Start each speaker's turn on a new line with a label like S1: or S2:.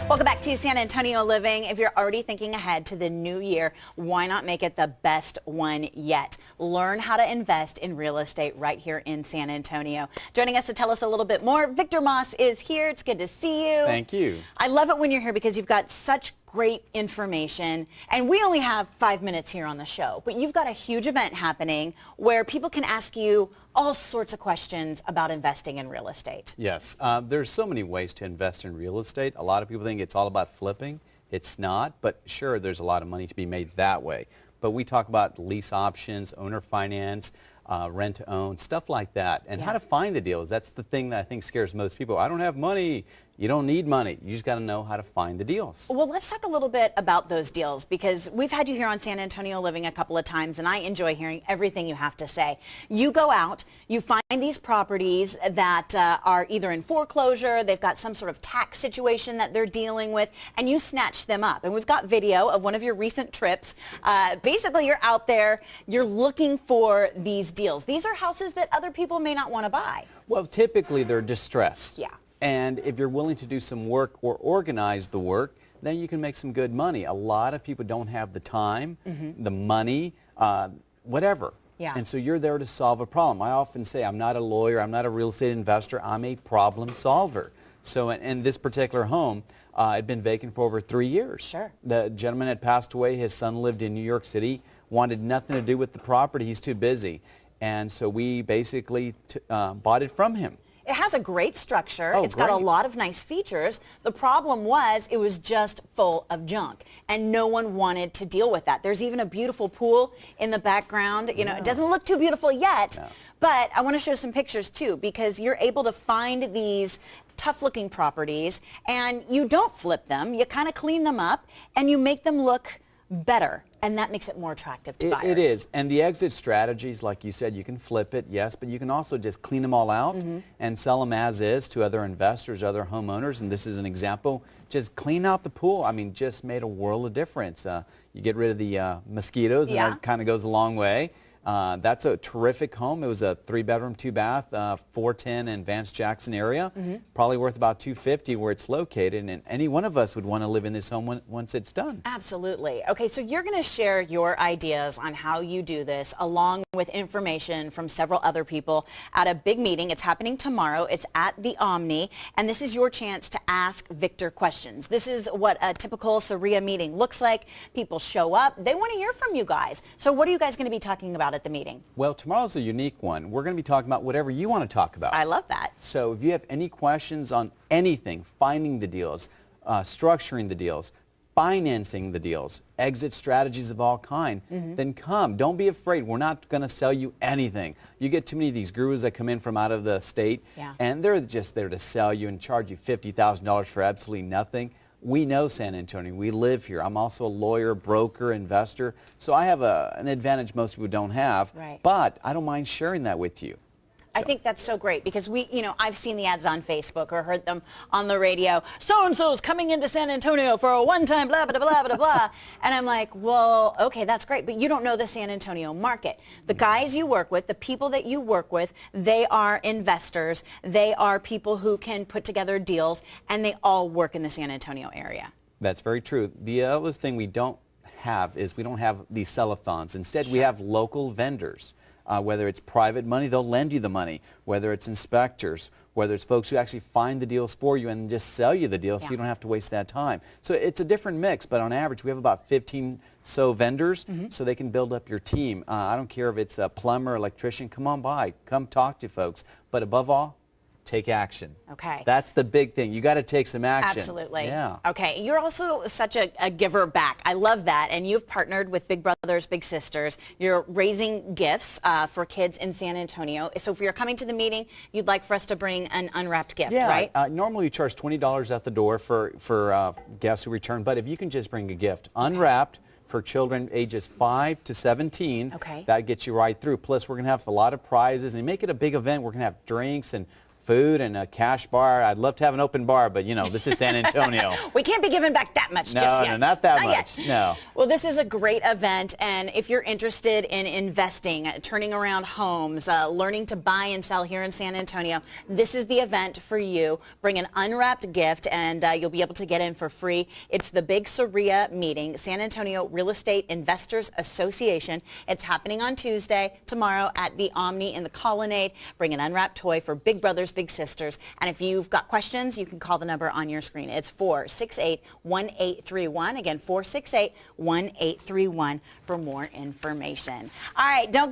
S1: Welcome back to San Antonio Living. If you're already thinking ahead to the new year, why not make it the best one yet? Learn how to invest in real estate right here in San Antonio. Joining us to tell us a little bit more, Victor Moss is here. It's good to see you.
S2: Thank you.
S1: I love it when you're here because you've got such great information, and we only have 5 minutes here on the show, but you've got a huge event happening where people can ask you all sorts of questions about investing in real estate.
S2: Yes, there's so many ways to invest in real estate. A lot of people think it's all about flipping. It's not, but sure, there's a lot of money to be made that way. But we talk about lease options, owner finance, rent to own, stuff like that, and how to find the deals. That's the thing that I think scares most people. I don't have money. You don't need money. You just got to know how to find the deals.
S1: Well, let's talk a little bit about those deals because we've had you here on San Antonio Living a couple of times, and I enjoy hearing everything you have to say. You go out, you find these properties that are either in foreclosure, they've got some sort of tax situation that they're dealing with, and you snatch them up. And we've got video of one of your recent trips. Basically, you're out there, you're looking for these deals. These are houses that other people may not want to buy.
S2: Well, typically they're distressed.
S1: Yeah.
S2: And if you're willing to do some work or organize the work, then you can make some good money. A lot of people don't have the time, the money, whatever.
S1: Yeah.
S2: And so you're there to solve a problem. I often say I'm not a lawyer, I'm not a real estate investor, I'm a problem solver. So in this particular home, it had been vacant for over 3 years.
S1: Sure.
S2: The gentleman had passed away, his son lived in New York City, wanted nothing to do with the property, he's too busy. And so we basically bought it from him.
S1: It has a great structure.
S2: Oh,
S1: it's got a
S2: great.
S1: lot of nice features. The problem was it was just full of junk, and no one wanted to deal with that. There's even a beautiful pool in the background. You know, it doesn't look too beautiful yet, but I want to show some pictures too because you're able to find these tough-looking properties, and you don't flip them. You kind of clean them up, and you make them look better, and that makes it more attractive to buyers.
S2: It is, and the exit strategies, like you said, you can flip it, yes, but you can also just clean them all out and sell them as is to other investors, other homeowners, and this is an example. Just clean out the pool. I mean, just made a world of difference. You get rid of the mosquitoes, and that kind of goes a long way. That's a terrific home. It was a 3-bedroom, 2-bath, 410 in Vance Jackson area. Probably worth about $250 where it's located, and any one of us would want to live in this home once it's done.
S1: Absolutely. Okay, so you're going to share your ideas on how you do this along with information from several other people at a big meeting. It's happening tomorrow. It's at the Omni, and this is your chance to ask Victor questions. This is what a typical SAREIA meeting looks like. People show up. They want to hear from you guys. So what are you guys going to be talking about at the meeting?
S2: Well, tomorrow's a unique one. We're going to be talking about whatever you want to talk about.
S1: I love that.
S2: So if you have any questions on anything, finding the deals, structuring the deals, financing the deals, exit strategies of all kind, then come. Don't be afraid. We're not going to sell you anything. You get too many of these gurus that come in from out of the state, and they're just there to sell you and charge you $50,000 for absolutely nothing. We know San Antonio. We live here. I'm also a lawyer, broker, investor, so I have an advantage most people don't have, but I don't mind sharing that with you.
S1: I think that's so great because I've seen the ads on Facebook or heard them on the radio. So-and-so's coming into San Antonio for a one-time blah, blah, blah, blah, blah. And I'm like, well, okay, that's great, but you don't know the San Antonio market. The guys you work with, the people that you work with, they are investors. They are people who can put together deals, and they all work in the San Antonio area.
S2: That's very true. The other thing we don't have is we don't have these sell-a-thons. Instead, we have local vendors. Whether it's private money, they'll lend you the money. Whether it's inspectors, whether it's folks who actually find the deals for you and just sell you the deal so you don't have to waste that time. So it's a different mix, but on average, we have about 15 so vendors so they can build up your team. I don't care if it's a plumber, electrician, come on by, come talk to folks. But above all, take action.
S1: Okay.
S2: That's the big thing. You got to take some action.
S1: Absolutely.
S2: Yeah.
S1: Okay. You're also such a giver back. I love that. And you've partnered with Big Brothers Big Sisters. You're raising gifts for kids in San Antonio. So if you're coming to the meeting, you'd like for us to bring an unwrapped gift, right?
S2: Normally we charge $20 at the door for guests who return, but if you can just bring a gift, unwrapped, for children ages 5 to 17, that gets you right through. Plus, we're going to have a lot of prizes and make it a big event. We're going to have drinks and food and a cash bar. I'd love to have an open bar, but you know, this is San Antonio.
S1: We can't be giving back that much
S2: No,
S1: just yet.
S2: no, not that
S1: Not
S2: much.
S1: yet.
S2: No.
S1: Well, this is a great event, and if you're interested in investing, turning around homes, learning to buy and sell here in San Antonio, this is the event for you. Bring an unwrapped gift, and you'll be able to get in for free. It's the big SAREIA meeting, San Antonio Real Estate Investors Association. It's happening on Tuesday, tomorrow at the Omni in the Colonnade. Bring an unwrapped toy for big brothers, big sisters. And if you've got questions, you can call the number on your screen. It's 468-1831. Again, 468-1831 for more information. All right, don't